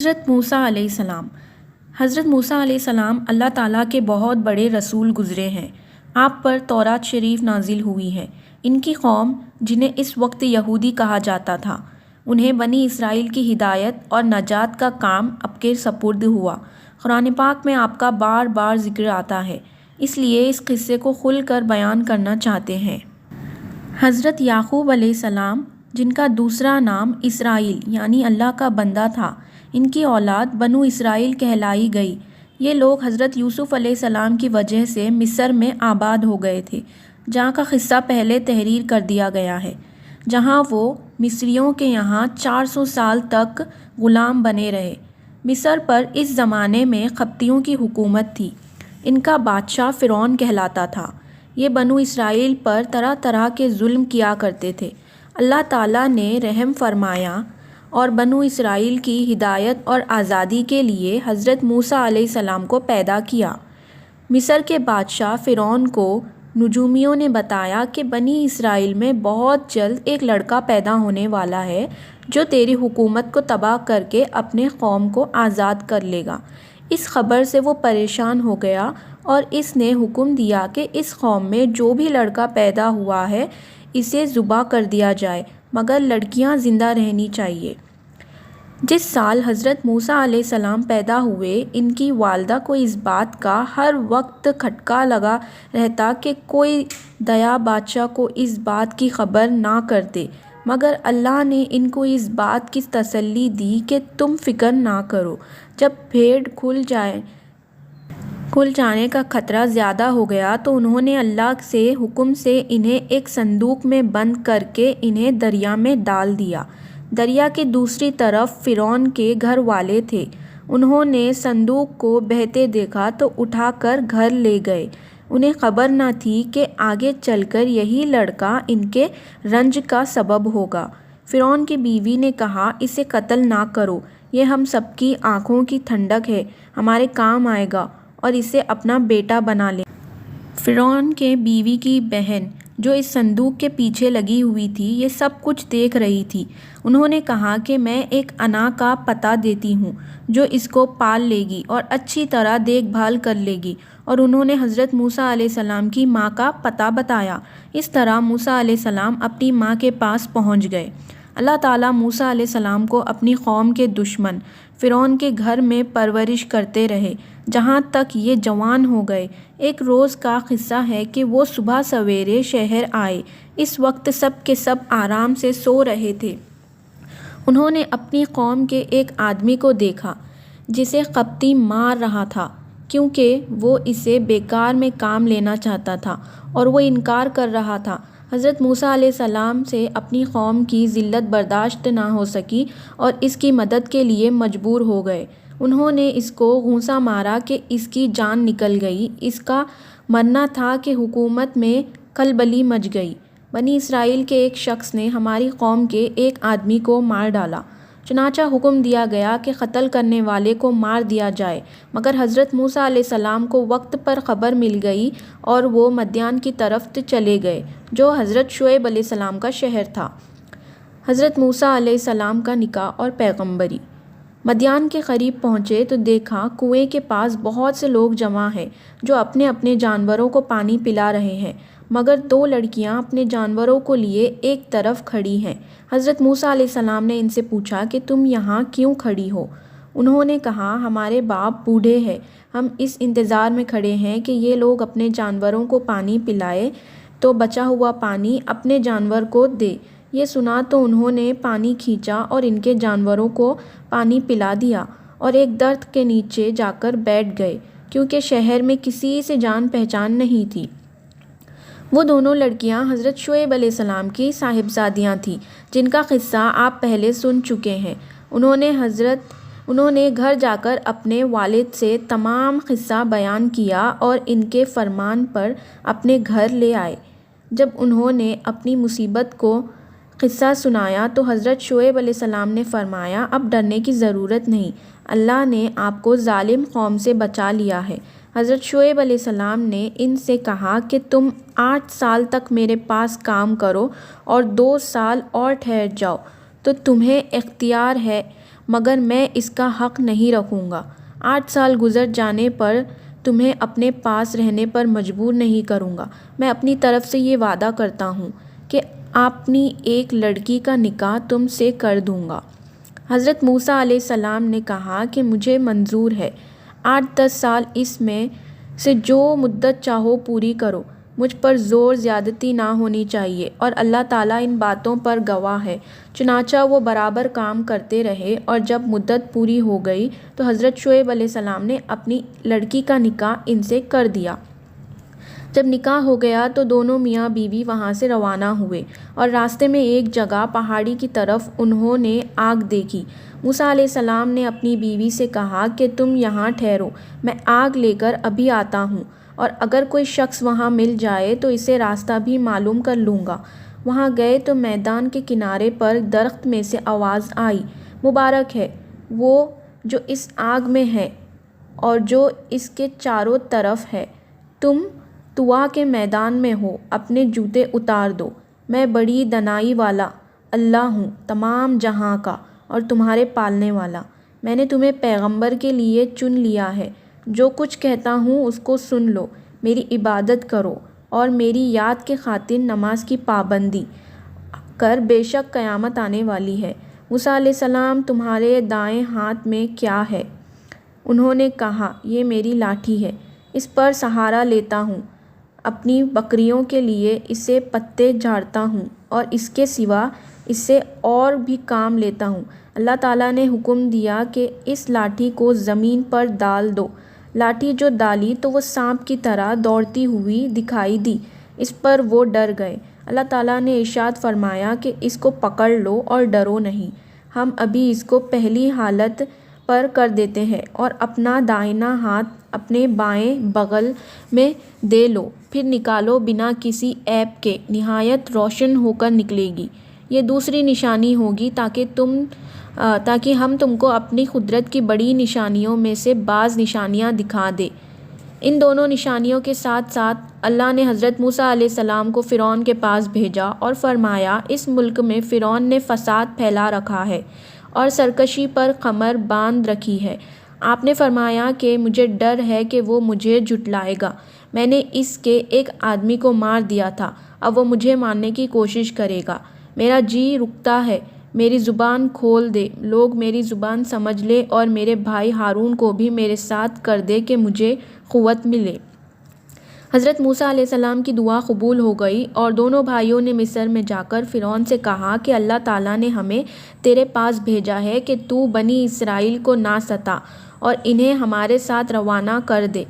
حضرت موسیٰ علیہ السلام حضرت موسیٰ علیہ السلام اللہ تعالیٰ کے بہت بڑے رسول گزرے ہیں۔ آپ پر تورات شریف نازل ہوئی ہے۔ ان کی قوم، جنہیں اس وقت یہودی کہا جاتا تھا، انہیں بنی اسرائیل کی ہدایت اور نجات کا کام آپ کے سپرد ہوا۔ قرآن پاک میں آپ کا بار بار ذکر آتا ہے، اس لیے اس قصے کو کھل کر بیان کرنا چاہتے ہیں۔ حضرت یعقوب علیہ السلام، جن کا دوسرا نام اسرائیل یعنی اللہ کا بندہ تھا، ان کی اولاد بنو اسرائیل کہلائی گئی۔ یہ لوگ حضرت یوسف علیہ السلام کی وجہ سے مصر میں آباد ہو گئے تھے، جہاں کا قصہ پہلے تحریر کر دیا گیا ہے، جہاں وہ مصریوں کے یہاں 400 سال تک غلام بنے رہے۔ مصر پر اس زمانے میں قبطیوں کی حکومت تھی۔ ان کا بادشاہ فرعون کہلاتا تھا۔ یہ بنو اسرائیل پر طرح طرح کے ظلم کیا کرتے تھے۔ اللہ تعالیٰ نے رحم فرمایا اور بنو اسرائیل کی ہدایت اور آزادی کے لیے حضرت موسیٰ علیہ السلام کو پیدا کیا۔ مصر کے بادشاہ فرعون کو نجومیوں نے بتایا کہ بنی اسرائیل میں بہت جلد ایک لڑکا پیدا ہونے والا ہے جو تیری حکومت کو تباہ کر کے اپنے قوم کو آزاد کر لے گا۔ اس خبر سے وہ پریشان ہو گیا اور اس نے حکم دیا کہ اس قوم میں جو بھی لڑکا پیدا ہوا ہے اسے ذبح کر دیا جائے، مگر لڑکیاں زندہ رہنی چاہیے۔ جس سال حضرت موسیٰ علیہ السلام پیدا ہوئے، ان کی والدہ کو اس بات کا ہر وقت کھٹکا لگا رہتا کہ کوئی دیا بادشاہ کو اس بات کی خبر نہ کر دے، مگر اللہ نے ان کو اس بات کی تسلی دی کہ تم فکر نہ کرو۔ جب بھیڑ کھل جانے کا خطرہ زیادہ ہو گیا تو انہوں نے اللہ سے حکم سے انہیں ایک صندوق میں بند کر کے انہیں دریا میں ڈال دیا۔ دریا کی دوسری طرف فرعون کے گھر والے تھے۔ انہوں نے صندوق کو بہتے دیکھا تو اٹھا کر گھر لے گئے۔ انہیں خبر نہ تھی کہ آگے چل کر یہی لڑکا ان کے رنج کا سبب ہوگا۔ فرعون کی بیوی نے کہا، اسے قتل نہ کرو، یہ ہم سب کی آنکھوں کی ٹھنڈک ہے، ہمارے کام آئے گا، اور اسے اپنا بیٹا بنا لیں۔ فرعون کے بیوی کی بہن، جو اس صندوق کے پیچھے لگی ہوئی تھی، یہ سب کچھ دیکھ رہی تھی۔ انہوں نے کہا کہ میں ایک انا کا پتہ دیتی ہوں جو اس کو پال لے گی اور اچھی طرح دیکھ بھال کر لے گی، اور انہوں نے حضرت موسیٰ علیہ السلام کی ماں کا پتہ بتایا۔ اس طرح موسیٰ علیہ السلام اپنی ماں کے پاس پہنچ گئے۔ اللہ تعالیٰ موسیٰ علیہ السلام کو اپنی قوم کے دشمن فرعون کے گھر میں پرورش کرتے رہے جہاں تک یہ جوان ہو گئے۔ ایک روز کا قصہ ہے کہ وہ صبح سویرے شہر آئے۔ اس وقت سب کے سب آرام سے سو رہے تھے۔ انہوں نے اپنی قوم کے ایک آدمی کو دیکھا جسے قبطی مار رہا تھا، کیونکہ وہ اسے بیکار میں کام لینا چاہتا تھا اور وہ انکار کر رہا تھا۔ حضرت موسیٰ علیہ السلام سے اپنی قوم کی ذلت برداشت نہ ہو سکی اور اس کی مدد کے لیے مجبور ہو گئے۔ انہوں نے اس کو غوصہ مارا کہ اس کی جان نکل گئی۔ اس کا مرنا تھا کہ حکومت میں کھلبلی مچ گئی۔ بنی اسرائیل کے ایک شخص نے ہماری قوم کے ایک آدمی کو مار ڈالا، چنانچہ حکم دیا گیا کہ قتل کرنے والے کو مار دیا جائے، مگر حضرت موسیٰ علیہ السلام کو وقت پر خبر مل گئی اور وہ مدین کی طرف چلے گئے، جو حضرت شعیب علیہ السلام کا شہر تھا۔ حضرت موسیٰ علیہ السلام کا نکاح اور پیغمبری۔ مدین کے قریب پہنچے تو دیکھا کنویں کے پاس بہت سے لوگ جمع ہیں جو اپنے اپنے جانوروں کو پانی پلا رہے ہیں، مگر 2 لڑکیاں اپنے جانوروں کو لیے ایک طرف کھڑی ہیں۔ حضرت موسیٰ علیہ السلام نے ان سے پوچھا کہ تم یہاں کیوں کھڑی ہو؟ انہوں نے کہا، ہمارے باپ بوڑھے ہیں، ہم اس انتظار میں کھڑے ہیں کہ یہ لوگ اپنے جانوروں کو پانی پلائے تو بچا ہوا پانی اپنے جانور کو دے۔ یہ سنا تو انہوں نے پانی کھینچا اور ان کے جانوروں کو پانی پلا دیا اور ایک درخت کے نیچے جا کر بیٹھ گئے، کیونکہ شہر میں کسی سے جان پہچان نہیں تھی۔ وہ دونوں لڑکیاں حضرت شعیب علیہ السلام کی صاحبزادیاں تھیں، جن کا قصہ آپ پہلے سن چکے ہیں۔ انہوں نے گھر جا کر اپنے والد سے تمام قصہ بیان کیا اور ان کے فرمان پر اپنے گھر لے آئے۔ جب انہوں نے اپنی مصیبت کو قصہ سنایا تو حضرت شعیب علیہ السلام نے فرمایا، اب ڈرنے کی ضرورت نہیں، اللہ نے آپ کو ظالم قوم سے بچا لیا ہے۔ حضرت شعیب علیہ السلام نے ان سے کہا کہ تم 8 سال تک میرے پاس کام کرو اور 2 سال اور ٹھہر جاؤ تو تمہیں اختیار ہے، مگر میں اس کا حق نہیں رکھوں گا۔ 8 سال گزر جانے پر تمہیں اپنے پاس رہنے پر مجبور نہیں کروں گا۔ میں اپنی طرف سے یہ وعدہ کرتا ہوں کہ اپنی ایک لڑکی کا نکاح تم سے کر دوں گا۔ حضرت موسیٰ علیہ السلام نے کہا کہ مجھے منظور ہے، 8-10 سال اس میں سے جو مدت چاہو پوری کرو، مجھ پر زور زیادتی نہ ہونی چاہیے، اور اللہ تعالیٰ ان باتوں پر گواہ ہے۔ چنانچہ وہ برابر کام کرتے رہے، اور جب مدت پوری ہو گئی تو حضرت شعیب علیہ السلام نے اپنی لڑکی کا نکاح ان سے کر دیا۔ جب نکاح ہو گیا تو دونوں میاں بیوی وہاں سے روانہ ہوئے، اور راستے میں ایک جگہ پہاڑی کی طرف انہوں نے آگ دیکھی۔ موسیٰ علیہ السلام نے اپنی بیوی سے کہا کہ تم یہاں ٹھہرو، میں آگ لے کر ابھی آتا ہوں، اور اگر کوئی شخص وہاں مل جائے تو اسے راستہ بھی معلوم کر لوں گا۔ وہاں گئے تو میدان کے کنارے پر درخت میں سے آواز آئی، مبارک ہے وہ جو اس آگ میں ہے اور جو اس کے چاروں طرف ہے۔ تم طوا کے میدان میں ہو، اپنے جوتے اتار دو۔ میں بڑی دانائی والا اللہ ہوں، تمام جہاں کا اور تمہارے پالنے والا۔ میں نے تمہیں پیغمبر کے لیے چن لیا ہے۔ جو کچھ کہتا ہوں اس کو سن لو، میری عبادت کرو اور میری یاد کے خاطر نماز کی پابندی کر، بے شک قیامت آنے والی ہے۔ موسیٰ علیہ السلام، تمہارے دائیں ہاتھ میں کیا ہے؟ انہوں نے کہا، یہ میری لاٹھی ہے، اس پر سہارا لیتا ہوں، اپنی بکریوں کے لیے اسے پتے جھاڑتا ہوں، اور اس کے سوا اس سے اور بھی کام لیتا ہوں۔ اللہ تعالیٰ نے حکم دیا کہ اس لاٹھی کو زمین پر ڈال دو۔ لاٹھی جو ڈالی تو وہ سانپ کی طرح دوڑتی ہوئی دکھائی دی۔ اس پر وہ ڈر گئے۔ اللہ تعالیٰ نے ارشاد فرمایا کہ اس کو پکڑ لو اور ڈرو نہیں، ہم ابھی اس کو پہلی حالت پر کر دیتے ہیں، اور اپنا دائنا ہاتھ اپنے بائیں بغل میں دے لو، پھر نکالو، بنا کسی عیب کے نہایت روشن ہو کر نکلے گی۔ یہ دوسری نشانی ہوگی تاکہ ہم تم کو اپنی قدرت کی بڑی نشانیوں میں سے بعض نشانیاں دکھا دیں۔ ان دونوں نشانیوں کے ساتھ ساتھ اللہ نے حضرت موسیٰ علیہ السلام کو فرعون کے پاس بھیجا اور فرمایا، اس ملک میں فرعون نے فساد پھیلا رکھا ہے اور سرکشی پر کمر باندھ رکھی ہے۔ آپ نے فرمایا کہ مجھے ڈر ہے کہ وہ مجھے جھٹلائے گا۔ میں نے اس کے ایک آدمی کو مار دیا تھا، اب وہ مجھے مارنے کی کوشش کرے گا۔ میرا جی رکتا ہے، میری زبان کھول دے، لوگ میری زبان سمجھ لے، اور میرے بھائی ہارون کو بھی میرے ساتھ کر دے کہ مجھے قوت ملے۔ حضرت موسیٰ علیہ السلام کی دعا قبول ہو گئی، اور دونوں بھائیوں نے مصر میں جا کر فرعون سے کہا کہ اللہ تعالیٰ نے ہمیں تیرے پاس بھیجا ہے کہ تو بنی اسرائیل کو نہ ستا اور انہیں ہمارے ساتھ روانہ کر دے۔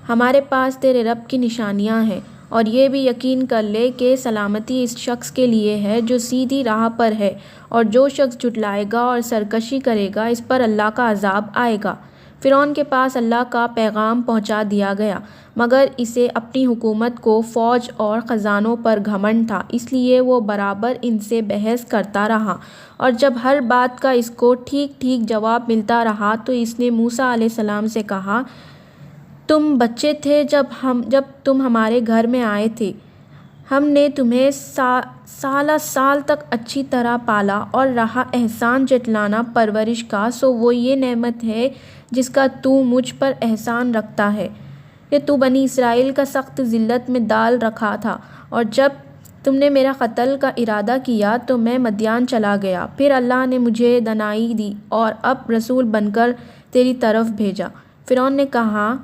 ہمارے پاس تیرے رب کی نشانیاں ہیں، اور یہ بھی یقین کر لے کہ سلامتی اس شخص کے لیے ہے جو سیدھی راہ پر ہے، اور جو شخص جھٹلائے گا اور سرکشی کرے گا اس پر اللہ کا عذاب آئے گا۔ فرعون کے پاس اللہ کا پیغام پہنچا دیا گیا، مگر اسے اپنی حکومت کو فوج اور خزانوں پر گھمنڈ تھا، اس لیے وہ برابر ان سے بحث کرتا رہا، اور جب ہر بات کا اس کو ٹھیک ٹھیک جواب ملتا رہا تو اس نے موسیٰ علیہ السلام سے کہا، تم بچے تھے جب تم ہمارے گھر میں آئے تھے، ہم نے تمہیں سالہ سال تک اچھی طرح پالا اور رہا احسان جتلانا پرورش کا، سو وہ یہ نعمت ہے جس کا تو مجھ پر احسان رکھتا ہے کہ تو بنی اسرائیل کا سخت ذلت میں ڈال رکھا تھا، اور جب تم نے میرا قتل کا ارادہ کیا تو میں مدین چلا گیا، پھر اللہ نے مجھے دانائی دی اور اب رسول بن کر تیری طرف بھیجا۔ فرعون نے کہا،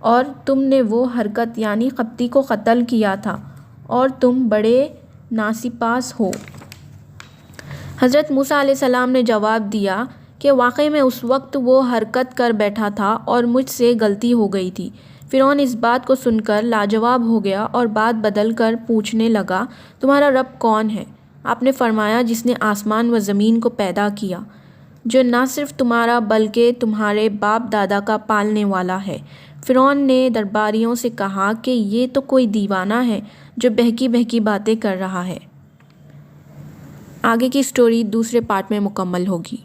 اور تم نے وہ حرکت یعنی قبطی کو قتل کیا تھا، اور تم بڑے ناسپاس ہو۔ حضرت موسیٰ علیہ السلام نے جواب دیا کہ واقعی میں اس وقت وہ حرکت کر بیٹھا تھا اور مجھ سے غلطی ہو گئی تھی۔ فرعون اس بات کو سن کر لاجواب ہو گیا اور بات بدل کر پوچھنے لگا، تمہارا رب کون ہے؟ آپ نے فرمایا، جس نے آسمان و زمین کو پیدا کیا، جو نہ صرف تمہارا بلکہ تمہارے باپ دادا کا پالنے والا ہے۔ فرعون نے درباریوں سے کہا کہ یہ تو کوئی دیوانہ ہے جو بہکی بہکی باتیں کر رہا ہے۔ آگے کی سٹوری دوسرے پارٹ میں مکمل ہوگی۔